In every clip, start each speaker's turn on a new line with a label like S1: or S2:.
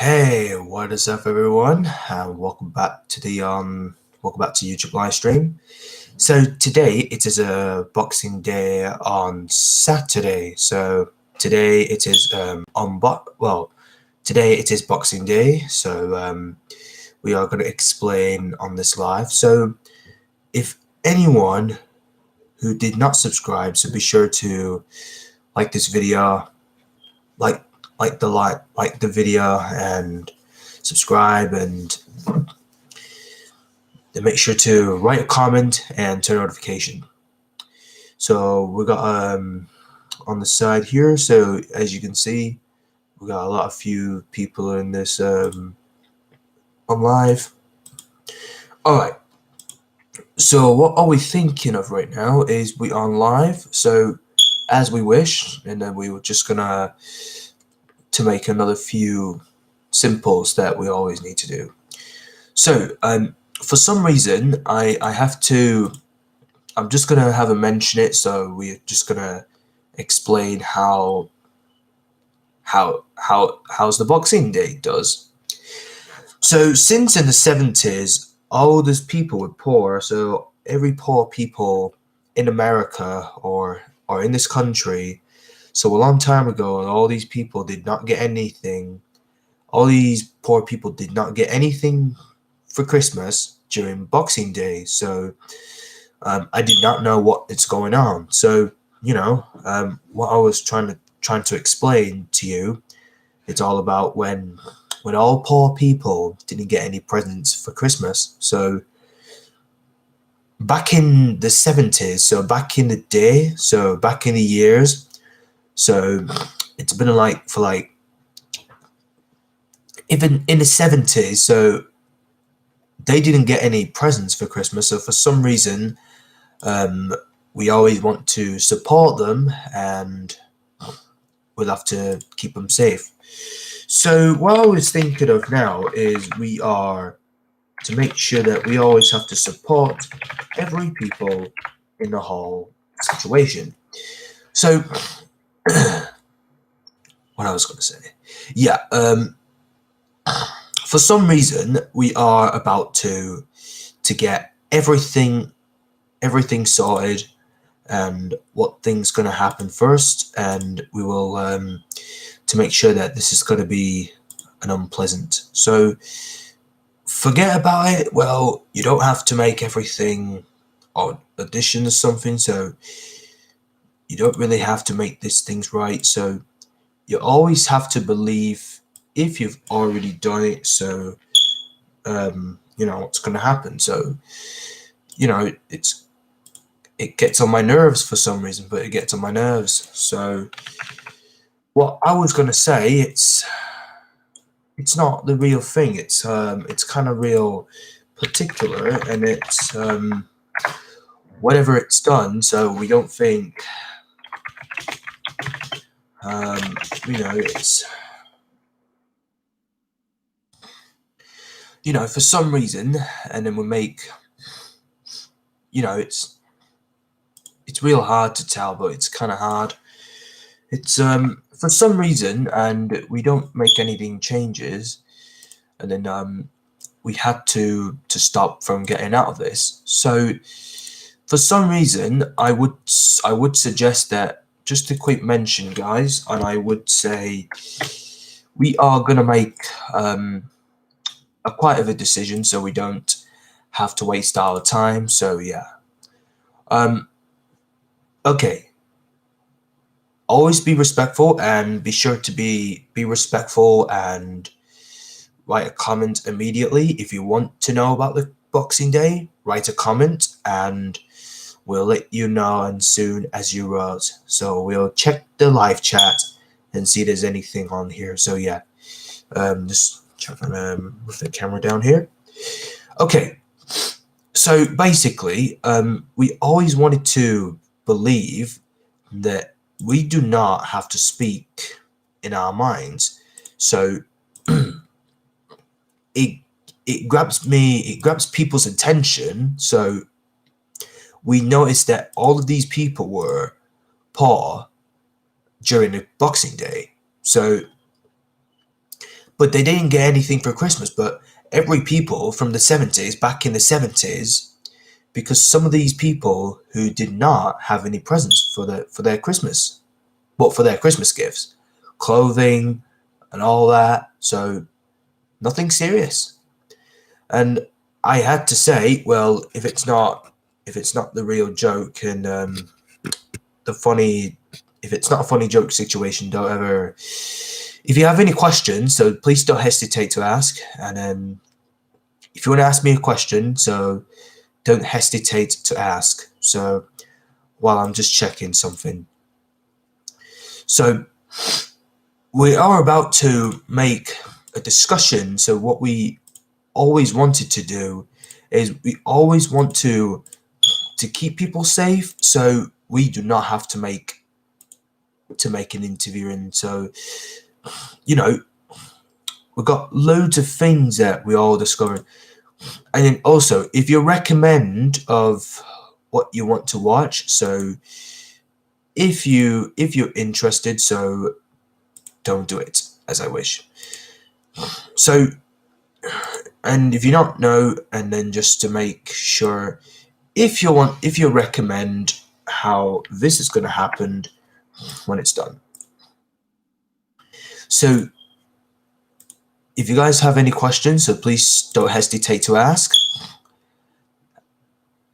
S1: Hey, what is up, everyone? Welcome back to YouTube live stream. So today it is a Boxing Day on Saturday. So today it is today it is Boxing Day. So we are going to explain on this live. So if anyone who did not subscribe, so be sure to like this video, like the video and subscribe, and then make sure to write a comment and turn notification. So we got on the side here, so as you can see, we got a lot of few people in this on live. All right, so what are we thinking of right now is we on live, so as we wish, and then we were just gonna to make another few simples that we always need to do. So for some reason I'm just gonna have a mention it, so we're just gonna explain how's the Boxing Day does. So since in the 70s, all these people were poor, so every poor people in America or in this country, so a long time ago, all these people did not get anything. All these poor people did not get anything for Christmas during Boxing Day. So I did not know what is going on. So what I was trying to explain to you, it's all about when all poor people didn't get any presents for Christmas. So back in the 70s, so back in the day, so back in the years, so it's been even in the 70s, so they didn't get any presents for Christmas. So for some reason, we always want to support them, and we'll have to keep them safe. So what I was thinking of now is we are to make sure that we always have to support every people in the whole situation. So what I was going to say, yeah, for some reason we are about to get everything sorted and what thing's going to happen first, and we will to make sure that this is going to be an unpleasant. So forget about it. Well, you don't have to make everything or addition or something, so you don't really have to make these things right. So you always have to believe if you've already done it, so you know what's going to happen. So it gets on my nerves for some reason, but it gets on my nerves. So what I was going to say, it's not the real thing. It's kind of real particular, and it's whatever it's done. So we don't think it's for some reason, and then we make it's real hard to tell, but it's kind of hard. It's for some reason, and we don't make anything changes, and then we had to stop from getting out of this. So for some reason, I would suggest that, just a quick mention, guys, and I would say we are gonna make quite of a decision, so we don't have to waste our time. So yeah, okay. Always be respectful, and be sure to be respectful, and write a comment immediately. If you want to know about the Boxing Day, write a comment, and we'll let you know as soon as you wrote. So we'll check the live chat and see if there's anything on here. So yeah, just checking with the camera down here. Okay, so basically, we always wanted to believe that we do not have to speak in our minds. So it grabs people's attention. So we noticed that all of these people were poor during the Boxing Day. So but they didn't get anything for Christmas. But every people from the 70s, back in the 70s, because some of these people who did not have any presents for their Christmas, but for their Christmas gifts, clothing and all that. So nothing serious. And I had to say, well, if it's not the real joke and the funny, if it's not a funny joke situation, don't ever. If you have any questions, so please don't hesitate to ask. And if you want to ask me a question, so don't hesitate to ask. So while I'm just checking something. So we are about to make a discussion. So what we always wanted to do is we always want to keep people safe, so we do not have to make an interview. And so, you know, we've got loads of things that we all discovered. And then also, if you recommend of what you want to watch, so if you're interested, so don't do it as I wish. So, and if you don't know, and then just to make sure, if you recommend how this is going to happen when it's done. So if you guys have any questions, so please don't hesitate to ask.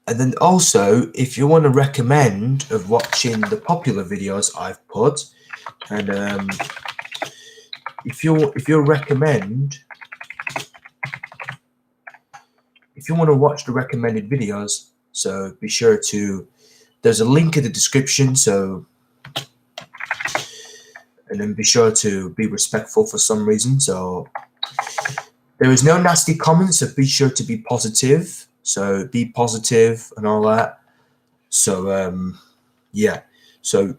S1: And then also, if you want to recommend of watching the popular videos I've put, and if you want to watch the recommended videos, so be sure to, there's a link in the description, so, and then be sure to be respectful for some reason. So there is no nasty comments, so be sure to be positive. So be positive and all that. So yeah, so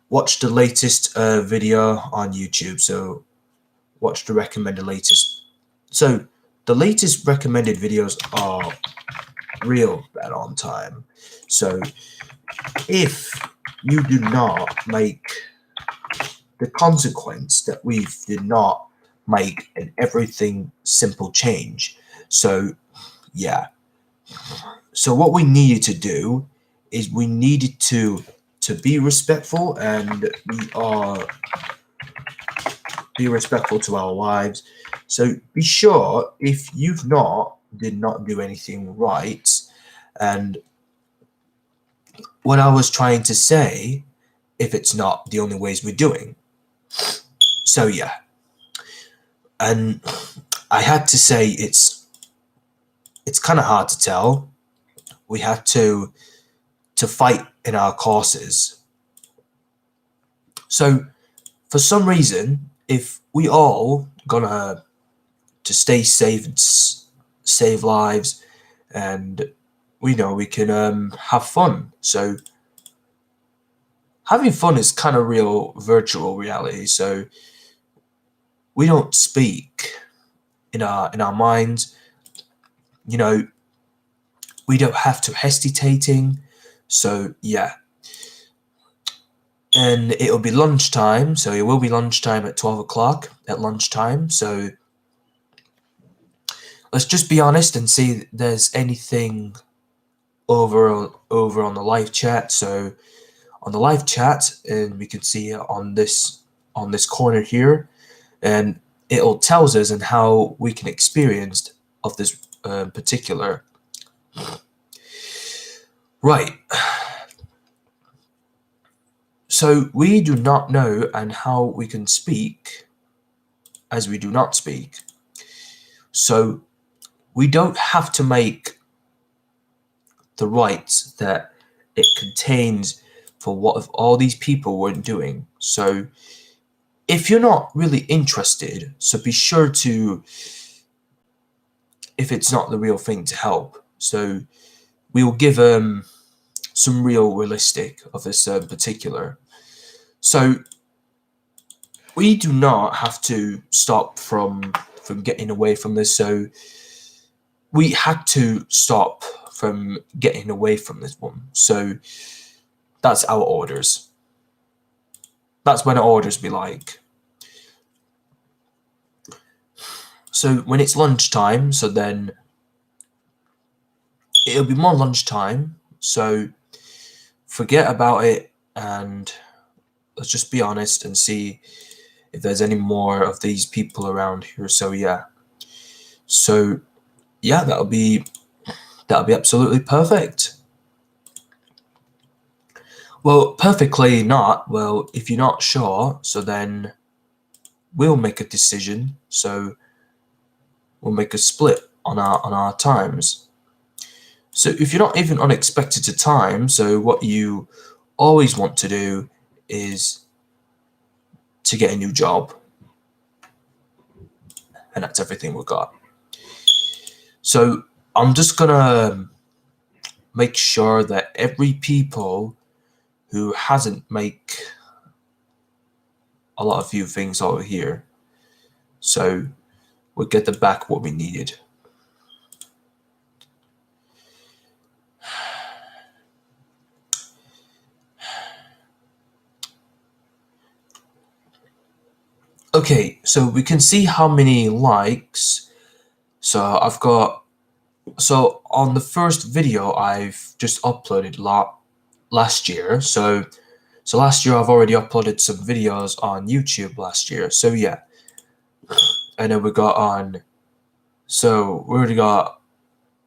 S1: watch the latest video on YouTube. So watch the recommended latest. So the latest recommended videos are real bad on time. So if you do not make the consequence that we did not make an everything simple change. So yeah. So what we needed to do is we needed to be respectful, and we are be respectful to our wives. So be sure, if you've did not do anything right, and what I was trying to say, if it's not the only ways we're doing. So yeah. And I had to say it's kind of hard to tell. We had to fight in our courses. So for some reason, if we all gonna to stay safe and save lives, and we know we can have fun. So having fun is kind of real virtual reality. So we don't speak in our minds. You know, we don't have to hesitating. So yeah. And it'll be lunchtime, so it will be lunchtime at 12 o'clock at lunchtime. So let's just be honest and see if there's anything over on the live chat. So on the live chat, and we can see it on this corner here, and it'll tells us and how we can experience of this particular. Right. So we do not know and how we can speak as we do not speak. So we don't have to make the rights that it contains for what if all these people weren't doing. So if you're not really interested, so be sure to, if it's not the real thing, to help. So we will give some realistic of this particular. So we do not have to stop from getting away from this. So we had to stop from getting away from this one. So that's our orders. That's when our orders be like. So when it's lunchtime, so then it'll be more lunchtime. So forget about it and let's just be honest and see if there's any more of these people around here. So yeah. So yeah, that'll be absolutely perfect. Well, perfectly not. Well, if you're not sure, so then we'll make a decision. So we'll make a split on our times. So if you're not even unexpected to time, so what you always want to do is to get a new job. And that's everything we've got. So I'm just gonna make sure that every people who hasn't make a lot of few things over here, so we'll get them back what we needed. Okay, so we can see how many likes. So I've got, so on the first video I've just uploaded last year. So last year I've already uploaded some videos on YouTube last year. So yeah. And then we got on, so we already got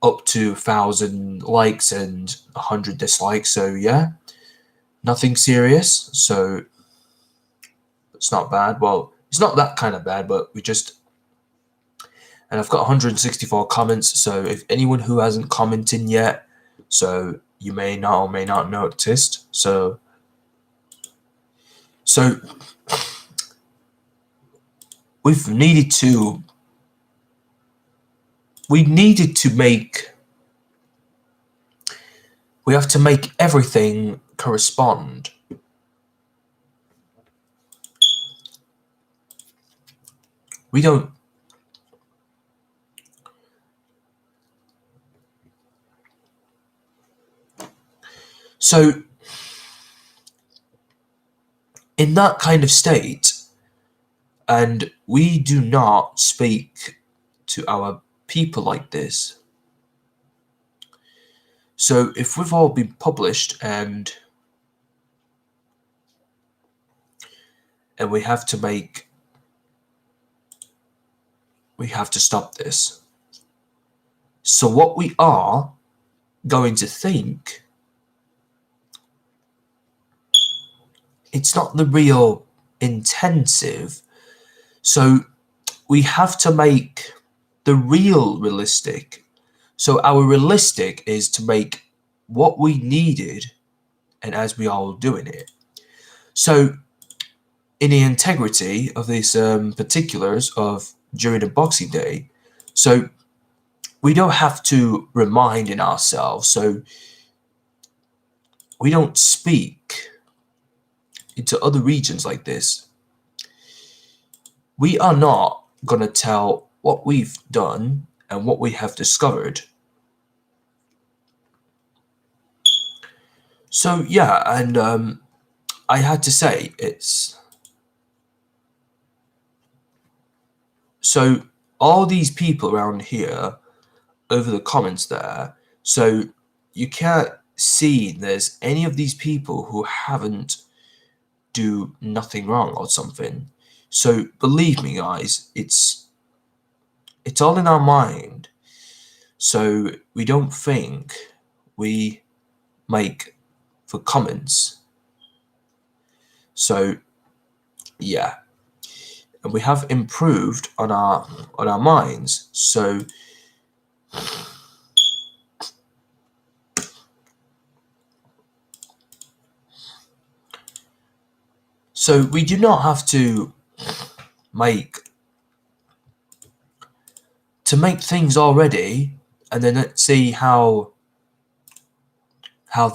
S1: up to 1,000 likes and 100 dislikes. So yeah, nothing serious. So it's not bad. Well, it's not that kind of bad, but we just, and I've got 164 comments. So if anyone who hasn't commented yet, so you may not or may not noticed. So we needed to make, we have to make everything correspond. We don't, so in that kind of state, and we do not speak to our people like this. So if we've all been published and we have to make, we have to stop this. So what we are going to think, it's not the real intensive. So we have to make the real realistic. So our realistic is to make what we needed and as we are doing it. So in the integrity of these particulars of during the Boxing Day, so we don't have to remind in ourselves. So we don't speak into other regions like this. We are not going to tell what we've done and what we have discovered. So yeah, and I had to say it's, so all these people around here over the comments there, so you can't see there's any of these people who haven't do nothing wrong or something. So believe me guys, it's all in our mind. So we don't think, we make for comments. So yeah, and we have improved on our minds. So we do not have to make things already, and then let's see how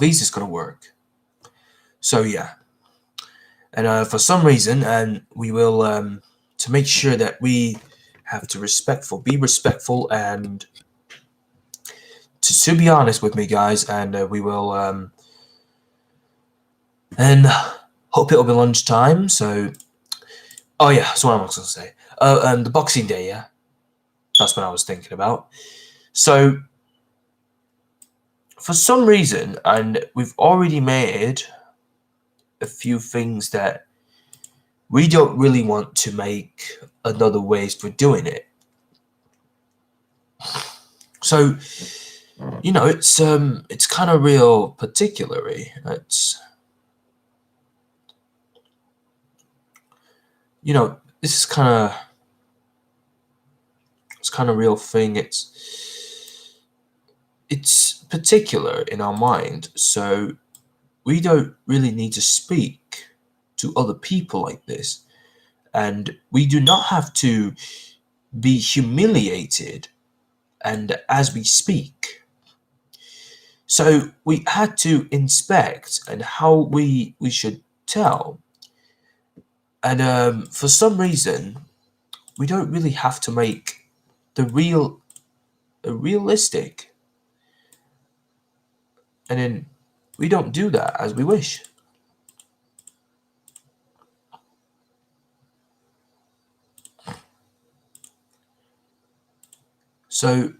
S1: these is going to work. So yeah, and for some reason, and we will to make sure that we have to be respectful, and to be honest with me guys, and we will and hope it'll be lunchtime. So oh yeah, that's what I was going to say. The Boxing Day, yeah. That's what I was thinking about. So, for some reason, and we've already made a few things that we don't really want to make another ways for doing it. So, it's kind of real particularly. This is kind of real thing. It's particular in our mind, so we don't really need to speak to other people like this, and we do not have to be humiliated and as we speak. So we had to inspect and how we should tell. And for some reason, we don't really have to make the real realistic, and then we don't do that as we wish. So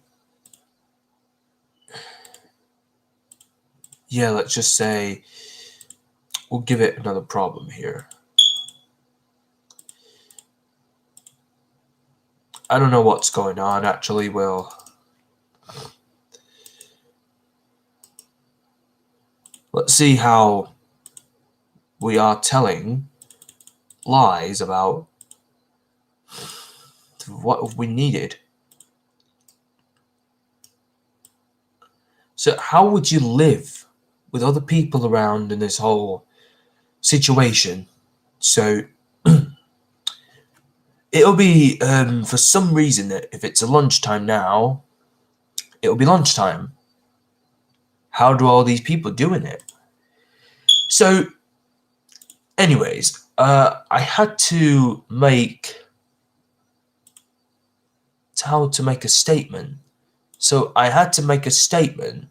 S1: yeah, let's just say we'll give it another problem here. I don't know what's going on actually. Let's see how we are telling lies about what we needed. So how would you live with other people around in this whole situation? So it'll be for some reason that if it's a lunchtime now, it'll be lunchtime. How do all these people doing it? So, anyways, I had to make how to make a statement. So I had to make a statement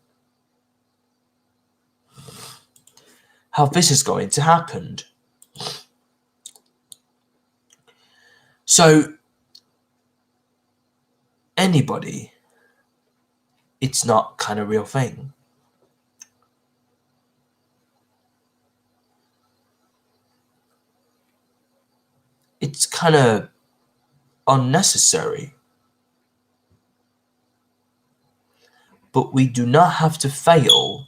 S1: how this is going to happen. So anybody, it's not kind of real thing. It's kind of unnecessary. But we do not have to fail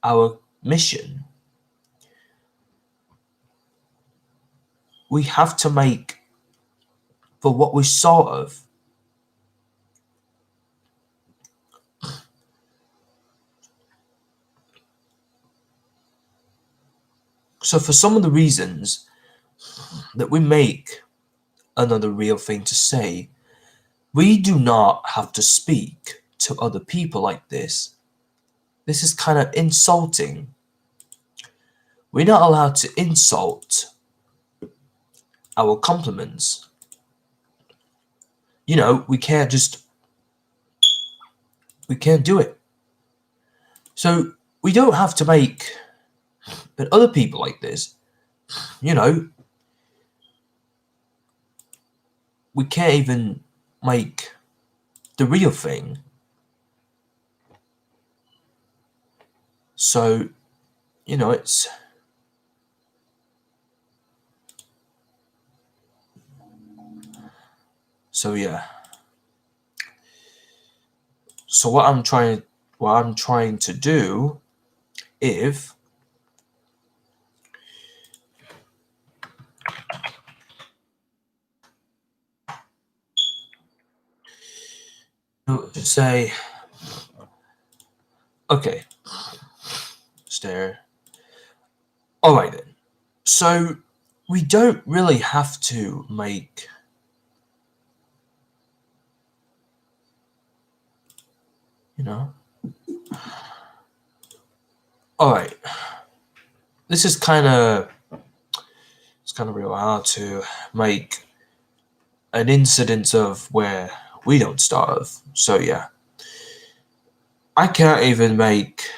S1: our mission. We have to make for what we sort of. So for some of the reasons that we make another real thing to say, we do not have to speak to other people like this. This is kind of insulting. We're not allowed to insult our compliments. We can't we can't do it. So we don't have to make but other people like this, you know, we can't even make the real thing. So, it's so yeah. So what I'm trying to do if say okay, stare. All right then. So we don't really have to make you know. All right. This is kind of real hard to make an incidence of where we don't starve. So yeah, I can't even make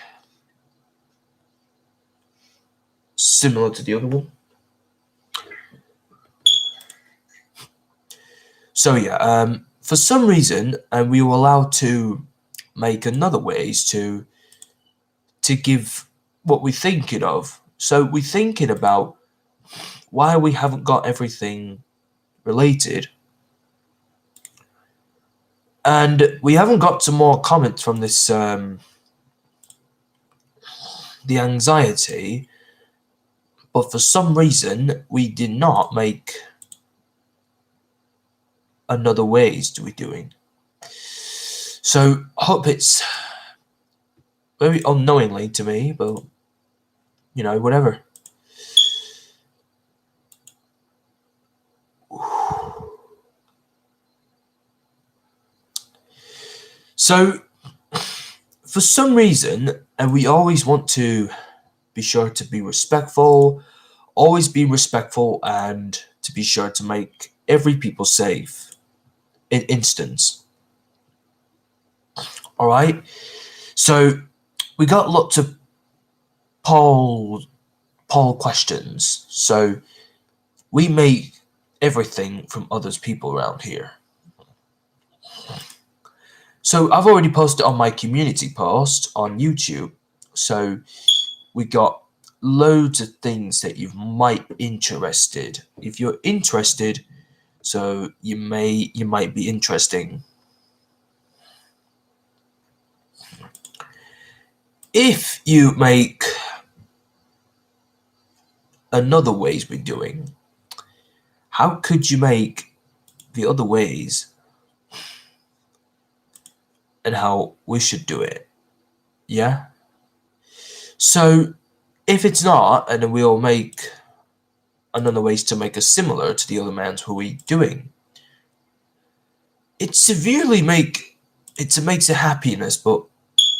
S1: similar to the other one. So yeah, for some reason, and we were allowed to make another ways to give what we're thinking of. So we're thinking about why we haven't got everything related. And we haven't got some more comments from this, the anxiety, but for some reason we did not make another ways to be doing. So I hope it's very unknowingly to me, but whatever. So for some reason, and we always want to be sure to be respectful, always be respectful, and to be sure to make every people safe in instance. All right. So we got lots of poll questions. So we make everything from others people around here. So I've already posted on my community post on YouTube. So we got loads of things that you might be interested. If you're interested, so you might be interesting. If you make another ways we're doing, how could you make the other ways and how we should do it? Yeah? So if it's not, and then we'll make another ways to make us similar to the other man's who we doing. It makes a happiness, but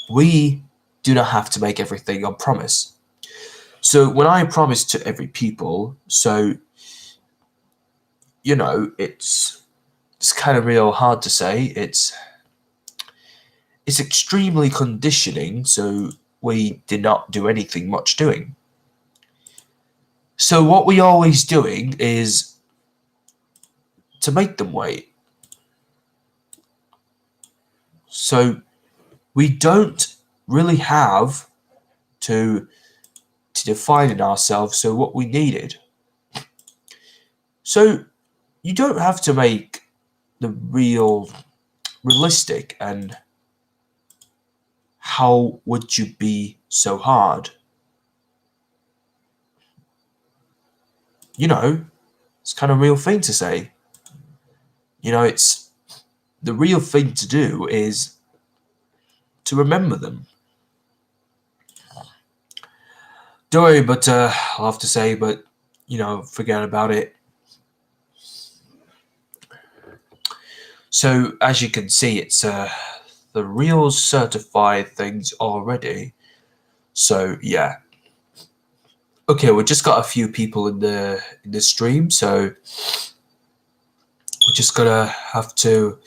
S1: we do not have to make everything on promise. So when I promise to every people, so it's kind of real hard to say. It's extremely conditioning, so we did not do anything much doing. So what we always doing is to make them wait. So we don't really have to define in ourselves so what we needed. So you don't have to make the realistic, and how would you be so hard? It's kind of a real thing to say. It's the real thing to do is to remember them. Don't worry, but I'll have to say, but forget about it. So as you can see, it's the real certified things already. So yeah. Okay, we just got a few people in the stream, so we're just gonna have to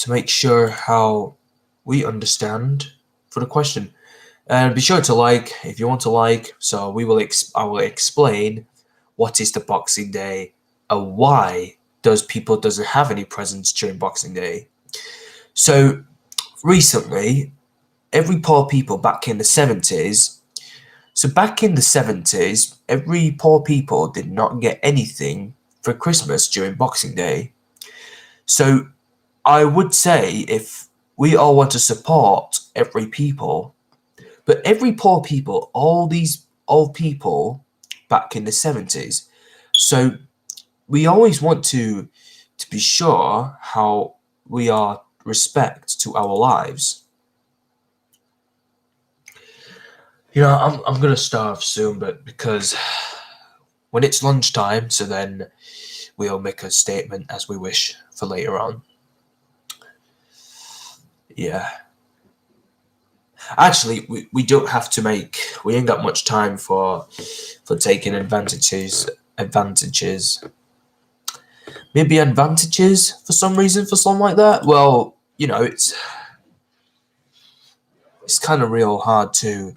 S1: make sure how we understand for the question. And be sure to like if you want to like. So I will explain what is the Boxing Day and why people doesn't have any presents during Boxing Day. So recently, every poor people back in the 70s. So back in the 70s, every poor people did not get anything for Christmas during Boxing Day. So I would say if we all want to support every people, but every poor people, all these old people back in the 70s, so we always want to be sure how we are respect to our lives. I'm gonna starve soon, but because when it's lunchtime, so then we'll make a statement as we wish for later on. Yeah. Actually, we don't have to we ain't got much time for taking advantages. Maybe advantages for some reason, for something like that. Well, it's kind of real hard to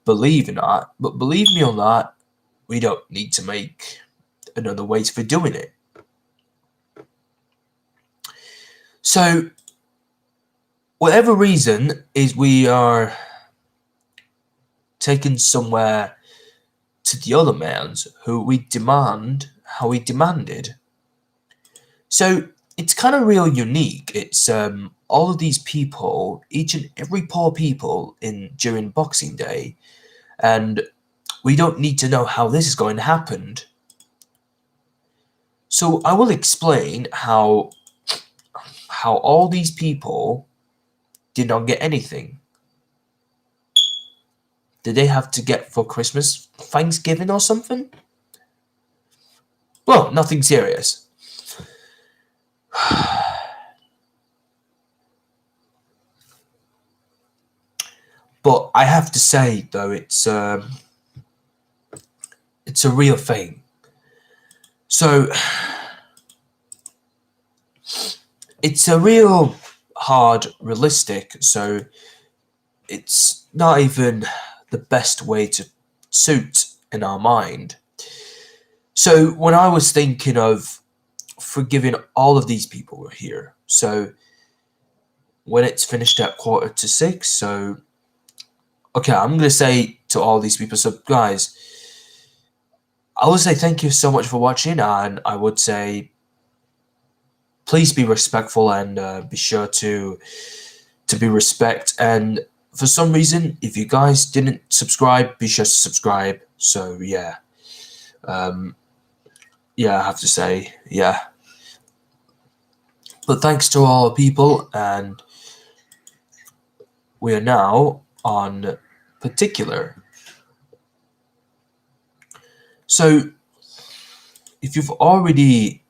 S1: believe in that. But believe me on that, we don't need to make another ways for doing it. So, whatever reason is we are taken somewhere to the other man's who we demand how we demanded. So it's kind of real unique. It's all of these people, each and every poor people in during Boxing Day, and we don't need to know how this is going to happen. So I will explain how all these people did not get anything. Did they have to get for Christmas, Thanksgiving, or something? Well, nothing serious. But I have to say, though, it's a real thing. So it's a real hard realistic. So it's not even the best way to suit in our mind. So when I was thinking of forgiving all of these people who are here, so when it's finished at 5:45, so okay, I'm gonna say to all these people, so guys, I would say thank you so much for watching, and I would say please be respectful and be sure to be respect. And for some reason, if you guys didn't subscribe, be sure to subscribe. So yeah, yeah, I have to say yeah. But thanks to all the people, and we are now on particular. So if you've already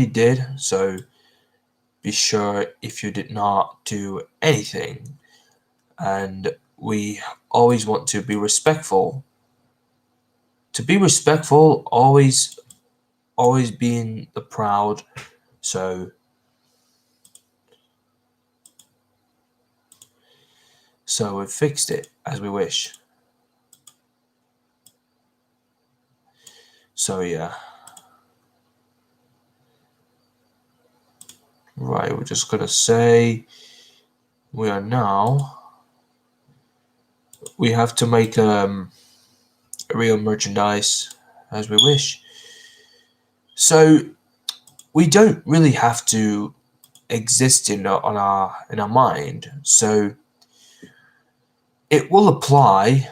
S1: did so, be sure if you did not do anything, and we always want to be respectful. To be respectful, always being the proud. So we fixed it as we wish. So yeah. Right, we're just gonna say we are now. We have to make a real merchandise as we wish. So we don't really have to exist in our mind. So it will apply.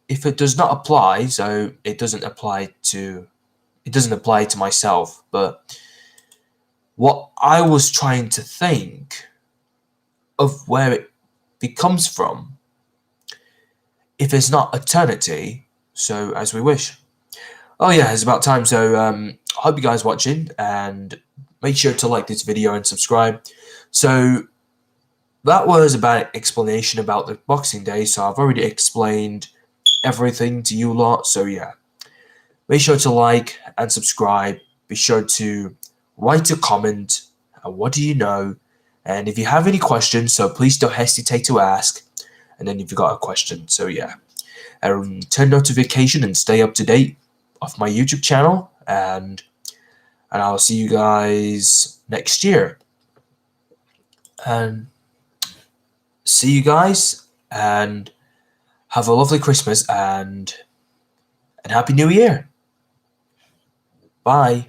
S1: If it does not apply, so it doesn't apply to myself. But what I was trying to think of where it comes from, if it's not eternity, so as we wish. Oh yeah, it's about time. So I hope you guys watching, and make sure to like this video and subscribe. So that was about explanation about the Boxing Day. So I've already explained everything to you lot. So yeah, make sure to like and subscribe. Be sure to write a comment. What do you know? And if you have any questions, so please don't hesitate to ask. And then if you got a question, so yeah, turn notification and stay up to date of my YouTube channel, and I'll see you guys next year. And see you guys, and have a lovely Christmas and Happy New Year. Bye.